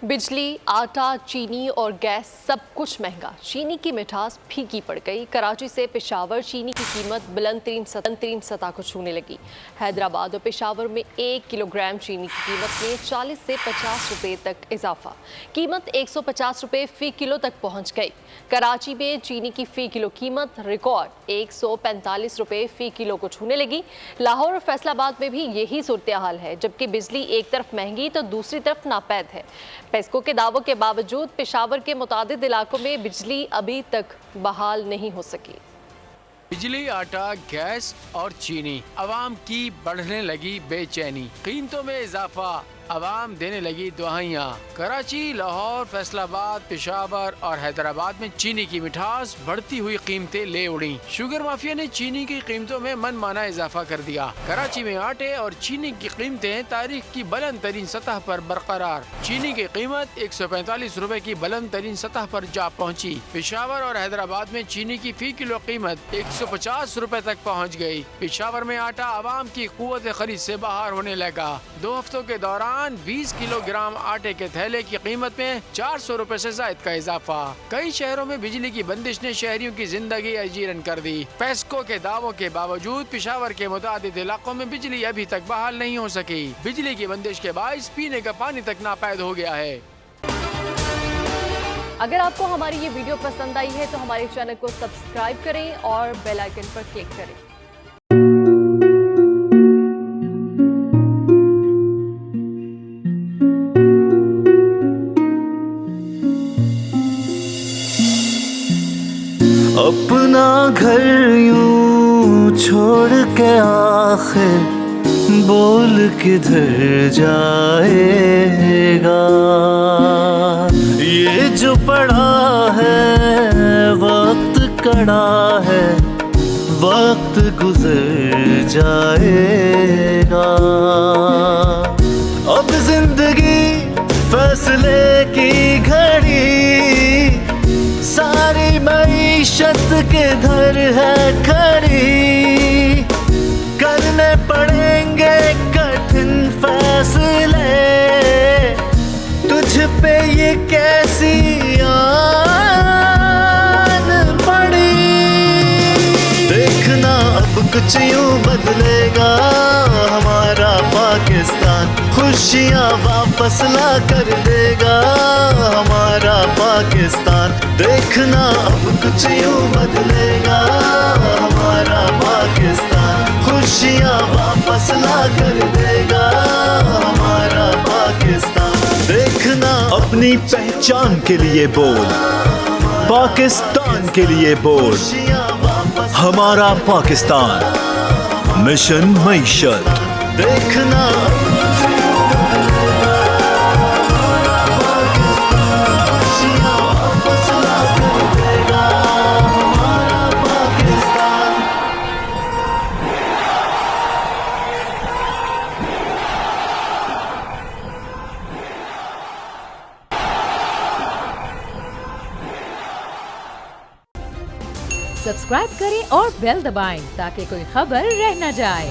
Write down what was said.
बिजली, आटा, चीनी और गैस सब कुछ महंगा। चीनी की मिठास फीकी पड़ गई। कराची से पेशावर चीनी की कीमत बुलंद तरीन सतह को छूने लगी। हैदराबाद और पेशावर में 1 किलोग्राम चीनी की कीमत में 40 से 50 रुपए तक इजाफा। कीमत 150 रुपए फी किलो तक पहुंच गई। कराची में चीनी की फी किलो कीमत रिकॉर्ड 145 रुपए फी किलो को छूने लगी। लाहौर और फैसलाबाद में भी यही सूरत हाल है, जबकि बिजली एक तरफ महंगी तो दूसरी तरफ नापैद है। पेस्को के दावों के बावजूद पेशावर के मुतादिद इलाकों में बिजली अभी तक बहाल नहीं हो सकी। बिजली, आटा, गैस और चीनी, आवाम की बढ़ने लगी बेचैनी। कीमतों में इजाफा, आवाम देने लगी दुआइयाँ। कराची, लाहौर, फैसलाबाद, पेशावर और हैदराबाद में चीनी की मिठास बढ़ती हुई कीमतें ले उड़ी। शुगर माफिया ने चीनी की कीमतों में मनमाना इजाफा कर दिया। कराची में आटे और चीनी की कीमतें तारीख की बुलंद तरीन सतह पर बरकरार। चीनी की कीमत 145 रुपए की बुलंद तरीन सतह पर जा पहुँची। पेशावर और हैदराबाद में चीनी की फी किलो कीमत 150 रुपए तक पहुँच गयी। पेशावर में आटा आवाम की कुव्वत खरीद से बाहर होने लगा। 2 हफ्तों के दौरान 20 किलोग्राम आटे के थैले की कीमत में 400 रुपए से जायद का इजाफा। कई शहरों में बिजली की बंदिश ने शहरियों की जिंदगी अजीरन कर दी। पेस्को के दावों के बावजूद पेशावर के मुतादिद इलाकों में बिजली अभी तक बहाल नहीं हो सकी। बिजली की बंदिश के बाइस पीने का पानी तक नापैद हो गया है। अगर आपको हमारी ये वीडियो पसंद आई है तो हमारे चैनल को सब्सक्राइब करें और बेल आइकन पर क्लिक करें। अपना घर यूं छोड़ के आखिर बोल किधर जाएगा। ये जो पड़ा है वक्त कड़ा है, वक्त गुजर जाएगा। अब जिंदगी फैसले की घड़ी, सारी मईशत किधर है खड़ी। करने पड़ेंगे कठिन फैसले, तुझ पे ये कैसी आन पड़ी। देखना अब कुछ यूं बदलेगा हमारा पाकिस्तान, खुशियाँ वापस ला कर देगा हमारा पाकिस्तान। देखना अब कुछ यूं बदलेगा हमारा पाकिस्तान, खुशियाँ वापस ला कर देगा हमारा पाकिस्तान। देखना अपनी पहचान के लिए बोल, पाकिस्तान के लिए बोल। हमारा पाकिस्तान, मिशन मईशत। देखना सब्सक्राइब करें और बेल दबाएं ताकि कोई खबर रह न जाए।